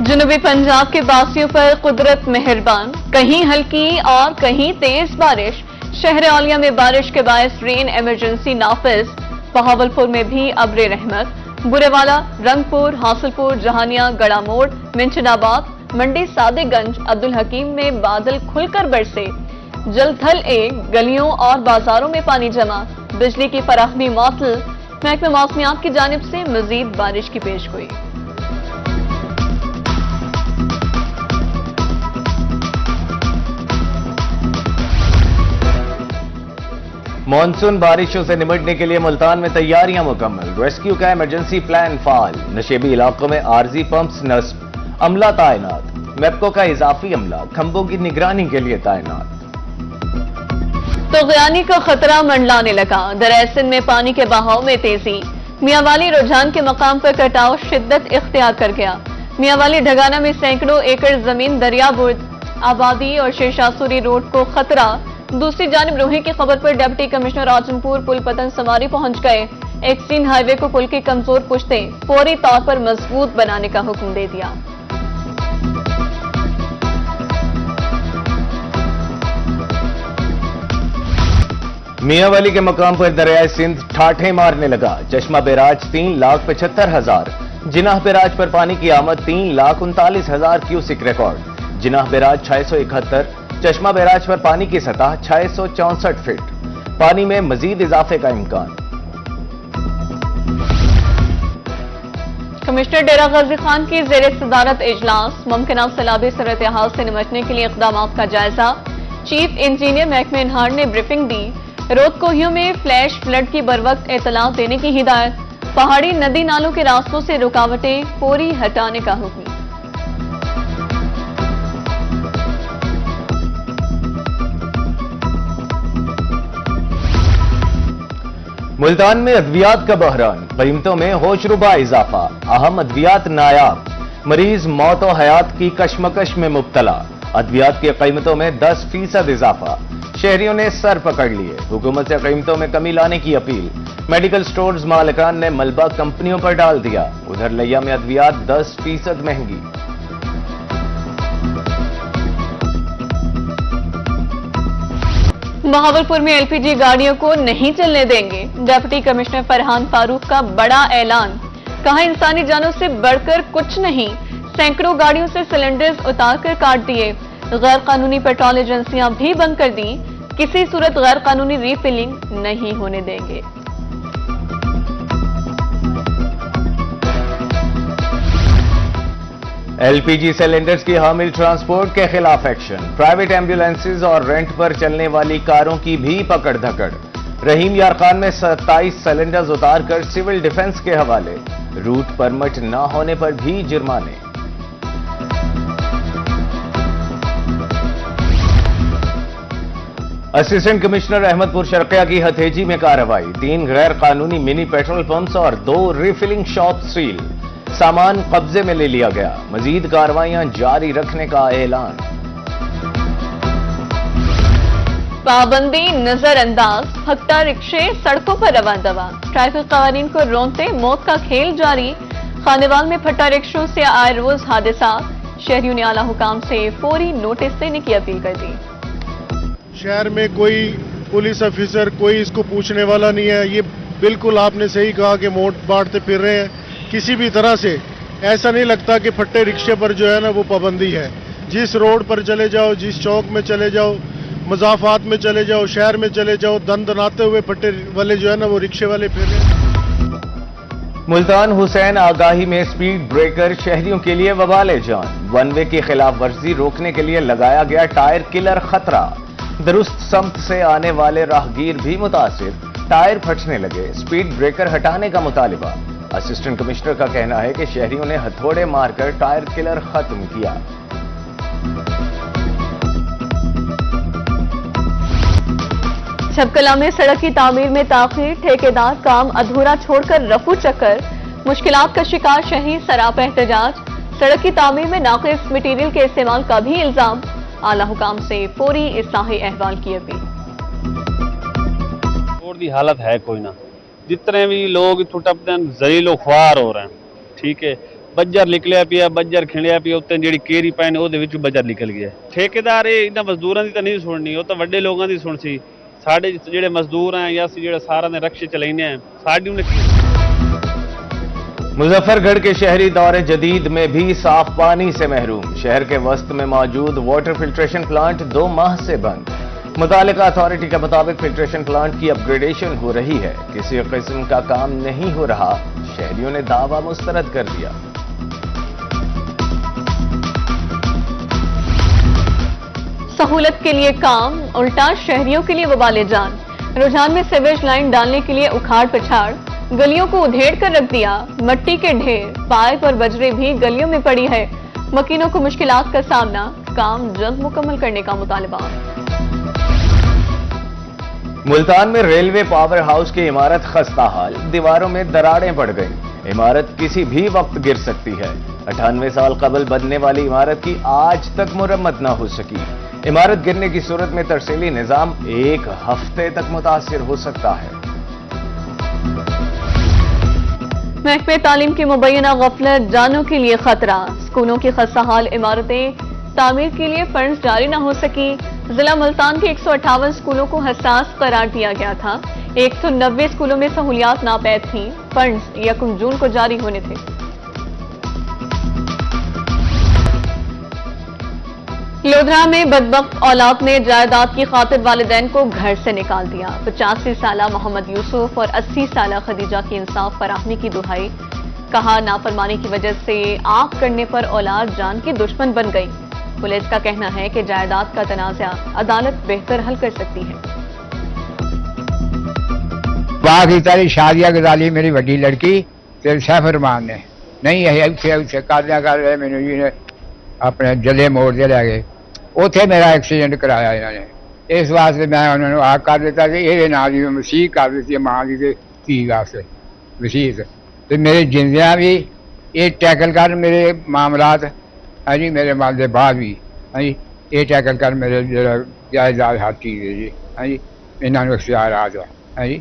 जनूबी पंजाब के वासियों पर कुदरत मेहरबान, कहीं हल्की और कहीं तेज बारिश। शहर औलिया में बारिश के बायस रेन इमरजेंसी नाफिज। बहावलपुर में भी अब्रे रहमत। बुरेवाला, रंगपुर, हासिलपुर, जहानिया, गड़ामोड़, मिंचनाबाद, मंडी सादेगंज, अब्दुल हकीम में बादल खुलकर बरसे। जलथल गलियों और बाजारों में पानी जमा। बिजली की फराहमी मुअत्तल। महकमे मौसमियात की जानिब से मजीद बारिश की पेशगोई। मॉनसून बारिशों से निपटने के लिए मुल्तान में तैयारियां मुकम्मल। रेस्क्यू का इमरजेंसी प्लान फाल। नशेबी इलाकों में आरजी पंप्स नस्ब। अमला तैनात। मेपको का इजाफी अमला खंभों की निगरानी के लिए तैनात। तोग़यानी का खतरा मंडलाने लगा। दरिया में पानी के बहाव में तेजी। मियांवाली रुझान के मकाम पर कटाव शिद्दत इख्तियार कर गया। मियांवाली ढगाना में सैकड़ों एकड़ जमीन दरियाबुर्द। आबादी और शेरशाह रोड को खतरा। दूसरी जानिब रोही की खबर पर डिप्टी कमिश्नर राजनपुर पुल पतन समारी पहुंच गए। एक्सचेंज हाईवे को पुल की कमजोर पुश्तें फौरी तौर पर मजबूत बनाने का हुक्म दे दिया। मियांवाली के मकाम पर दरियाए सिंध ठाठे मारने लगा। चश्मा बैराज 3,75,000। जिनाह बैराज पर पानी की आमद 3,39,000 क्यूसिक रिकॉर्ड। जिनाह बैराज 671। चश्मा बैराज पर पानी की सतह 664 फीट। पानी में मजीद इजाफे का इम्कान। कमिश्नर डेरा गाजी खान की ज़ेर सदारत इजलास। मुमकिन सैलाबी सूरत हाल से निपटने के लिए इक़दामात का जायजा। चीफ इंजीनियर महकमे इन्हार ने ब्रीफिंग दी। रोद कोहियों में फ्लैश फ्लड की बरवक्त इतला देने की हिदायत। पहाड़ी नदी नालों के रास्तों से रुकावटें फौरी हटाने का हुक्म। मुल्तान में अद्वियात का बहरान। कीमतों में होशरुबा इजाफा। अहम अद्वियात नायाब। मरीज मौत और हयात की कशमकश में मुब्तला। अद्वियात की कीमतों में 10% इजाफा। शहरियों ने सर पकड़ लिए। हुकूमत से कीमतों में कमी लाने की अपील। मेडिकल स्टोर्स मालिकान ने मलबा कंपनियों पर डाल दिया। उधर लिया में अद्वियात 10% महंगी। बहावलपुर में एलपीजी गाड़ियों को नहीं चलने देंगे। डिप्टी कमिश्नर फरहान फारूक का बड़ा ऐलान। कहा, इंसानी जानों से बढ़कर कुछ नहीं। सैकड़ों गाड़ियों से सिलेंडर्स उतारकर काट दिए। गैर कानूनी पेट्रोल एजेंसियां भी बंद कर दी। किसी सूरत गैर कानूनी रीफिलिंग नहीं होने देंगे। एलपीजी सिलेंडर्स की हामिल ट्रांसपोर्ट के खिलाफ एक्शन। प्राइवेट एम्बुलेंसेज और रेंट पर चलने वाली कारों की भी पकड़ धकड़। रहीम यारखान में 27 सिलेंडर्स उतारकर सिविल डिफेंस के हवाले। रूट परमिट न होने पर भी जुर्माने। असिस्टेंट कमिश्नर अहमदपुर शर्किया की हथेजी में कार्रवाई। 3 गैर कानूनी मिनी पेट्रोल पंप्स और 2 रिफिलिंग शॉप सील। सामान कब्जे में ले लिया गया। मजीद कार्रवाइयां जारी रखने का ऐलान। पाबंदी नजरअंदाज। हफ्ता रिक्शे सड़कों पर रवां दवा। ट्रैफिक कवानीन को रोनते मौत का खेल जारी। खानेवाल में फट्टा रिक्शों से आए रोज हादसा। शहरियों ने आला हुकाम से फौरी नोटिस देने की अपील कर दी। शहर में कोई पुलिस ऑफिसर कोई इसको पूछने वाला नहीं है। ये बिल्कुल आपने सही कहा कि वोट बांटते फिर रहे हैं। किसी भी तरह से ऐसा नहीं लगता कि फट्टे रिक्शे पर जो है ना वो पाबंदी है। जिस रोड पर चले जाओ, जिस चौक में चले जाओ, मजाफात में चले जाओ, शहर में चले जाओ, दनाते हुए फट्टे वाले जो है ना वो रिक्शे वाले फिर रहे हैं। मुल्तान हुसैन आगाही में स्पीड ब्रेकर शहरियों के लिए वबाले जान। वन वे की खिलाफ वर्जी रोकने के लिए लगाया गया टायर किलर खतरा। दुरुस्त समत से आने वाले राहगीर भी मुतासिर। टायर फटने लगे। स्पीड ब्रेकर हटाने का मुतालिबा। असिस्टेंट कमिश्नर का कहना है कि शहरियों ने हथौड़े मारकर टायर किलर खत्म किया। छबकला में सड़क की तामीर में ताखीर। ठेकेदार काम अधूरा छोड़कर रफू चक्कर। मुश्किलात का शिकार शहरी सरापा एहतजाज। सड़क की तामीर में नाकिस मटीरियल के इस्तेमाल का भी इल्जाम। आला हुकाम से फौरी इस्लाही अहवाल की अपील। रोड की हालत है कोई ना। जितने भी लोग इतों टपते हैं जलीलो ख्वार हो रहे हैं। ठीक है, ਬੱਜਰ ਨਿਕਲਿਆ ਪਿਆ, ਬੱਜਰ ਖਿੰਡਿਆ ਪਿਆ, ਉੱਤੇ ਜਿਹੜੀ ਕੇਰੀ ਪੈ ਨੇ ਉਹਦੇ ਵਿੱਚ ਬੱਜਰ ਨਿਕਲ ਗਿਆ। ਠੇਕੇਦਾਰ ਇਹ ਇਹਨਾਂ ਮਜ਼ਦੂਰਾਂ ਦੀ ਤਾਂ ਨਹੀਂ ਸੁਣਨੀ, ਉਹ ਤਾਂ ਵੱਡੇ ਲੋਕਾਂ ਦੀ ਸੁਣ ਸੀ। ਸਾਡੇ ਜਿਹੜੇ ਮਜ਼ਦੂਰ ਆ ਜਾਂ ਅਸੀਂ ਜਿਹੜੇ ਸਾਰਿਆਂ ਦੇ ਰਕਸ਼ੇ ਚਲਾਉਂਦੇ ਆ, ਸਾਡੀ ਉਹਨੇ मुजफ्फरगढ़ के शहरी दौरे जदीद में भी साफ पानी से महरूम। शहर के वस्त में मौजूद वाटर फिल्ट्रेशन प्लांट 2 माह से बंद। मुतालिका अथॉरिटी के मुताबिक फिल्ट्रेशन प्लांट की अपग्रेडेशन हो रही है, किसी किस्म का काम नहीं हो रहा। शहरियों ने दावा मुस्तरद कर दिया। सहूलत के लिए काम, उल्टा शहरियों के लिए वबाले जान। रुझान में सीवेज लाइन डालने के लिए उखाड़ पछाड़, गलियों को उधेड़ कर रख दिया। मट्टी के ढेर, पाइप और बजरे भी गलियों में पड़ी है। मकीनों को मुश्किलात का सामना, काम जल्द मुकम्मल करने का मुतालबा। मुल्तान में रेलवे पावर हाउस की इमारत खस्ता हाल, दीवारों में दरारें पड़ गईं। इमारत किसी भी वक्त गिर सकती है। 98 साल कबल बनने वाली इमारत की आज तक मुरम्मत न हो सकी। इमारत गिरने की सूरत में तरसीली निजाम 1 हफ्ते तक मुतासिर हो सकता है। महकमे तालीम की मुबैना गफलत जानों के लिए खतरा। स्कूलों की खस्ताहाल इमारतें तामीर के लिए फंड्स जारी न हो सकी। जिला मुल्तान के 158 स्कूलों को हसास करार दिया गया था। 190 स्कूलों में सहूलियात नापैद थीं। फंड्स 1 जून को जारी होने थे। लोधरा में बदबख्त औलाद ने जायदाद की खातिर वालिदैन को घर से निकाल दिया। 85 साला मोहम्मद यूसुफ और 80 साला खदीजा की इंसाफ फराहमी की दुहाई। कहा, नाफरमानी की वजह से आंख करने पर औलाद जान की दुश्मन बन गई। पुलिस का कहना है कि जायदाद का तनाज़ा अदालत बेहतर हल कर सकती है। बाकी सारी शादियां गुजारी मेरी वड्डी लड़की ते सैफरमान ने नहीं है उसे कर मैंने जी ने अपने जले मोड़ से लै गए। ਉੱਥੇ ਮੇਰਾ ਐਕਸੀਡੈਂਟ ਕਰਾਇਆ ਇਹਨਾਂ ਨੇ। ਇਸ ਵਾਸਤੇ ਮੈਂ ਉਹਨਾਂ ਨੂੰ ਆਹ ਕਰ ਦਿੱਤਾ ਕਿ ਇਹਦੇ ਨਾਲ ਹੀ ਮਸੀਹ ਕਰ ਦਿੱਤੀ ਮਾਂ ਦੀ ਤੇ ਧੀ ਵਾਸਤੇ ਵਸੀਅਤ। ਤੇ ਮੇਰੇ ਜਿੰਦਿਆਂ ਵੀ ਇਹ ਟੈਕਲ ਕਰ ਮੇਰੇ ਮਾਮਲਾਤ ਹਾਂਜੀ ਮੇਰੇ ਮਨ ਦੇ ਬਾਅਦ ਵੀ ਹਾਂਜੀ ਇਹ ਟੈਕਲ ਕਰ ਮੇਰੇ ਜਿਹੜਾ ਜਾਇਦਾਦ ਹਰ ਚੀਜ਼ ਹੈ ਜੀ ਹਾਂਜੀ ਇਹਨਾਂ ਨੂੰ ਇਖਤਿਆਰਾਤ ਆ ਹਾਂਜੀ।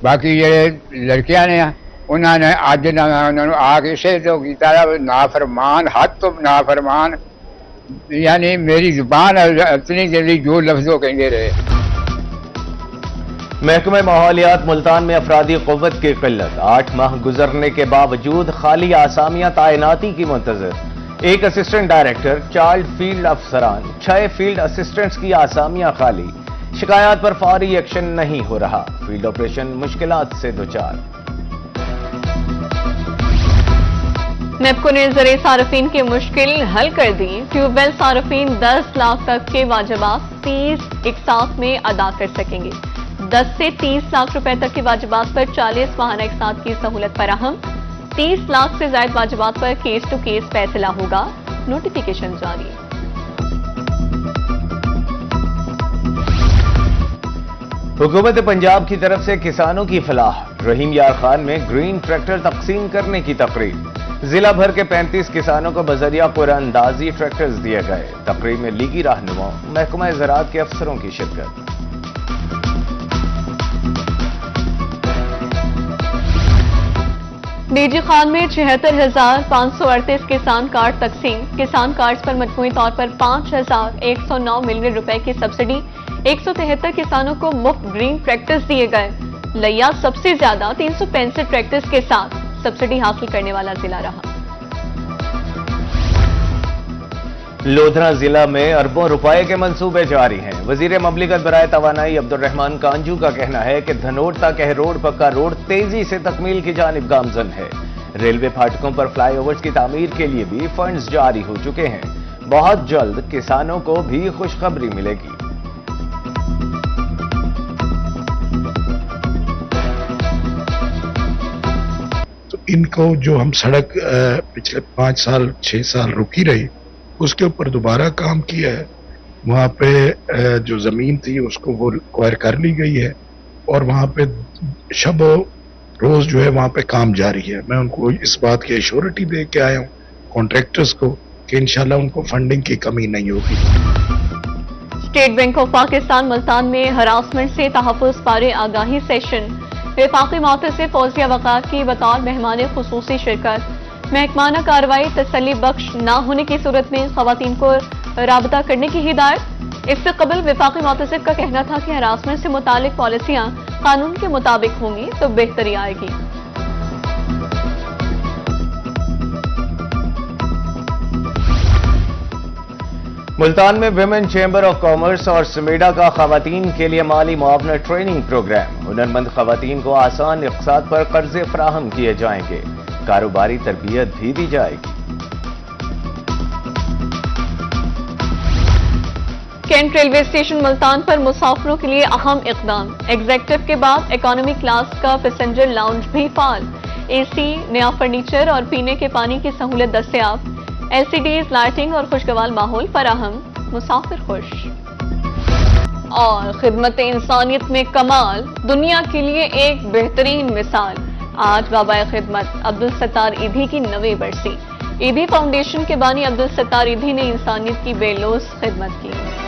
ਬਾਕੀ ਜਿਹੜੇ ਲੜਕਿਆਂ ਨੇ ਆ ਉਹਨਾਂ ਨੇ ਅੱਜ ਨਾ ਉਹਨਾਂ ਨੂੰ ਆ ਕੇ ਇਸੇ ਤੋਂ ਕੀਤਾ ਨਾਫਰਮਾਨ ਹੱਦ ਤੋਂ ਨਾਫਰਮਾਨ यानी मेरी जुबान इतनी जल्दी जो लफ्जों कहेंगे रहे। महकमे माहौलियात मुल्तान में अफरादी क़ुव्वत की किल्लत। 8 माह गुजरने के बावजूद खाली आसामियां तैनाती की मुंतज़िर। 1 असिस्टेंट डायरेक्टर, 4 फील्ड अफसरान, 6 फील्ड असिस्टेंट्स की आसामियां खाली। शिकायत पर फौरी एक्शन नहीं हो रहा। फील्ड ऑपरेशन मुश्किलात से दोचार। नेपको ने ज़रिए सारफीन की मुश्किल हल कर दी। ट्यूबवेल सारफीन 10 लाख तक के वाजिबात 30 इकसात में अदा कर सकेंगे। 10 से 30 लाख रुपए तक के वाजिबात पर 40 माहाना इकसात की सहूलत फराहम। 30 लाख से ज्यादा वाजिबात पर केस टू केस फैसला होगा। नोटिफिकेशन जारी। हुकूमत पंजाब की तरफ से किसानों की फलाह। रहीम यार खान में ग्रीन ट्रैक्टर तकसीम करने की तकरीब। जिला भर के 35 किसानों को बजरिया कुरानंदाजी ट्रैक्टर्स दिए गए। तकरीब में लीगी रहनुमा, महकमा ज़राअत के अफसरों की शिरकत। डीजी खान में 76,538 किसान कार्ड तकसीम। किसान कार्ड पर मजमूई तौर पर 5,109 मिलियन रुपए की सब्सिडी। 173 किसानों को मुफ्त ग्रीन ट्रैक्टर्स दिए गए। लिया सबसे ज्यादा 365 ट्रैक्टर्स के साथ सब्सिडी हासिल करने वाला जिला रहा। लोधरा जिला में अरबों रुपए के मंसूबे जारी हैं। वजीर ममलिकत बराए तवानाई अब्दुर्रहमान कांजू का कहना है कि धनोट तक रोड पक्का रोड तेजी से तकमील की जानिब गामजन है। रेलवे फाटकों पर फ्लाईओवर्स की तामीर के लिए भी फंड्स जारी हो चुके हैं। बहुत जल्द किसानों को भी खुशखबरी मिलेगी। इनको जो हम सड़क पिछले 5 साल 6 साल रुकी रही उसके ऊपर दोबारा काम किया है। वहाँ पे जो ज़मीन थी उसको वो एक्वायर कर ली गई है और वहाँ पे शब रोज़ जो है वहाँ पे काम जारी है। मैं उनको इस बात की एश्योरिटी दे के आया हूँ कॉन्ट्रैक्टर्स को कि इंशाल्लाह उनको फंडिंग की कमी नहीं होगी। State bank of Pakistan Multan में हरासमेंट से तहफ़्फ़ुज़ बारे आगाही सेशन। वफाकी मौत से फौजिया वक़ार की बतौर मेहमान खुसूसी शिरकत। महकमाना कार्रवाई तसल्ली बख्श ना होने की सूरत में खवातीन को राबता करने की हिदायत। इससे कबल वफाकी मुतसिब का कहना था कि हरासमेंट से मुतालिक पॉलिसियां कानून के मुताबिक होंगी तो बेहतरी आएगी। मुल्तान में विमेन चैम्बर ऑफ कॉमर्स और समेडा का खवातीन के लिए माली मुआवना ट्रेनिंग प्रोग्राम। हुनरमंद खवातीन को आसान इक़्तिसाद पर कर्जे फराहम किए जाएंगे, कारोबारी तरबियत भी दी जाएगी। कैंट रेलवे स्टेशन मुल्तान पर मुसाफिरों के लिए अहम इकदाम। एग्जेक्टिव के बाद इकोनॉमी क्लास का पैसेंजर लाउंज भी फाल। एसी, नया फर्नीचर और पीने के पानी की सहूलत दस्तयाब। LCDs, लाइटिंग और खुशगवार माहौल फराहम, मुसाफिर खुश। और खिदमत इंसानियत में कमाल, दुनिया के लिए एक बेहतरीन मिसाल। आज बाबा खिदमत अब्दुल सत्तार ईधी की 9वीं बरसी। ईधी फाउंडेशन के बानी अब्दुल सत्तार ईधी ने इंसानियत की बेलौस खिदमत की।